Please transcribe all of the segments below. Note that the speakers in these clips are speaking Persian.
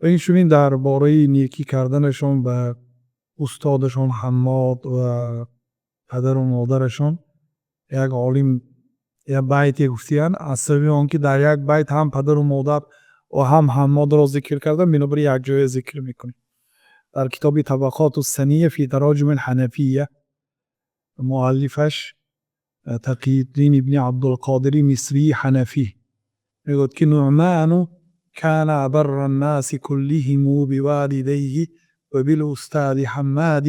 و اینچنین درباره نیکی کردنشون به استادشون حماد و پدر و مادرشون یک عالم یک بیتی گفتیان از سبب آنکه در یک بیت هم پدر و مادر و هم حماد را ذکر کردن بنابراین یک جای ذکر میکنیم. در کتاب طبقات السنیه فی تراجم الحنفیه مؤلفش تقی الدین ابن عبدالقادر مصری حنفی میگوید که نعمان كان أبر الناس كلهم بوالديه وبالأستاذ حماد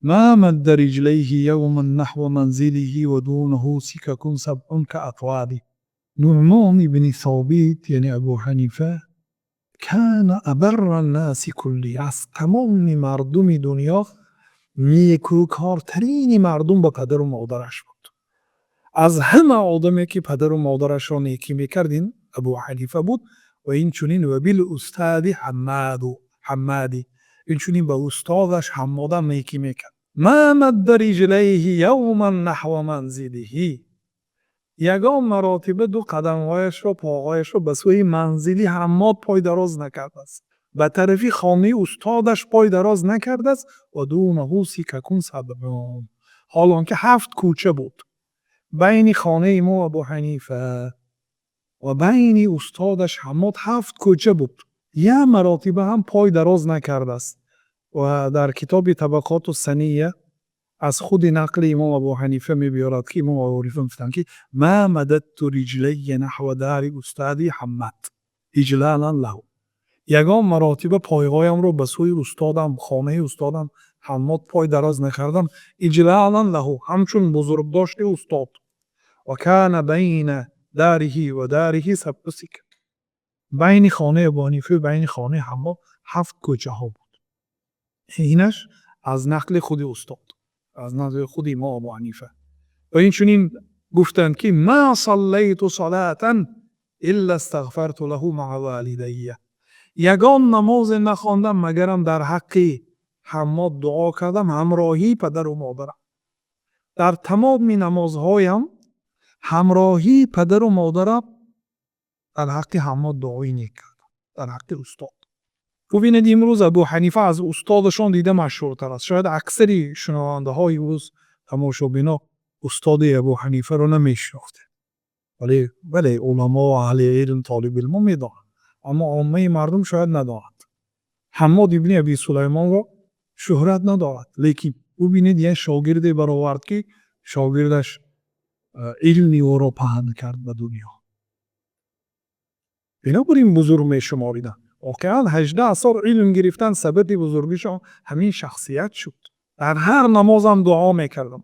ما مد رجليه يوما نحو منزله ودونه سكك سبع كأطوال. نعمان بن ثابت یعنی ابو حنیفه كان أبر الناس كله، از تمام مردم دنیا نیکوکارترین مردم با پدر و مادرش بود. از همه آدمی که پدر و مادرش را نیکی میکردین ابو حنیفه بود. و این چنین و بالاستاذ حمادی این چنین با استادش حماد نیکی میکرد. ما مد رجلیه یوما نحو منزله، یگان مراتبه دو قدمهایش را پاهایش را به سوی منزلی حماد پای دراز نکرده است، به طرفی خانه استادش پای دراز نکرده است. و دونه سککون سبعون، حالان که 7 کوچه بود بین خانه ما ابو حنیفه و بین استادش حماد 7 کوچه بود، یه مراتبه هم پای دراز نکرده است. و در کتاب طبقات السنیه از خود نقل امام ابو حنیفه می‌بیارد که امام ابو حنیفه می‌فرمایند که ما مددت رجلی نحو دار استادی حماد اجلالا له، یگان مراتبه پایهایم رو به سوی استادم خانه استادم حماد پای دراز نکردم اجلالا له، همچون بزرگ داشته استاد. و کان بین داره و داره سبع سکک، بین خانه ابو حنیفه و بین خانه حماد 7 کوچه ها بود. اینش از نقل خود استاد، از نقل خود امام ابو حنیفه. و این چنین گفتند که ما صلیت صلاة الا استغفرت له مع والدیه، یگان نماز نخواندم مگرم در حق حماد دعا کردم همراهی پدر و مادرم. در تمام نمازهایم همراهی پدر و مادرم در حق حماد دعایی نکردم، در حق استاد. ببینید امروز ابو حنیفه از استادشان دیده مشهورتر است. شاید اکثری شنونده های روز تماشابینا استاد ابو حنیفه رو نمیشناخته، ولی علما و اهل علم طالب علم میدانند، اما عامه مردم شاید ندانند. حماد ابن ابی سلیمان را شهرت ندارد، لیکن ببینید یه شاگرد برآورد که شاگردش علمی او را پهن کرد به دنیا، بنابراین بزرگ میشماریدند. واقعا 18 سال علم گرفتن سبب بزرگیشان همین شخصیت شد. در هر نمازم دعا میکردم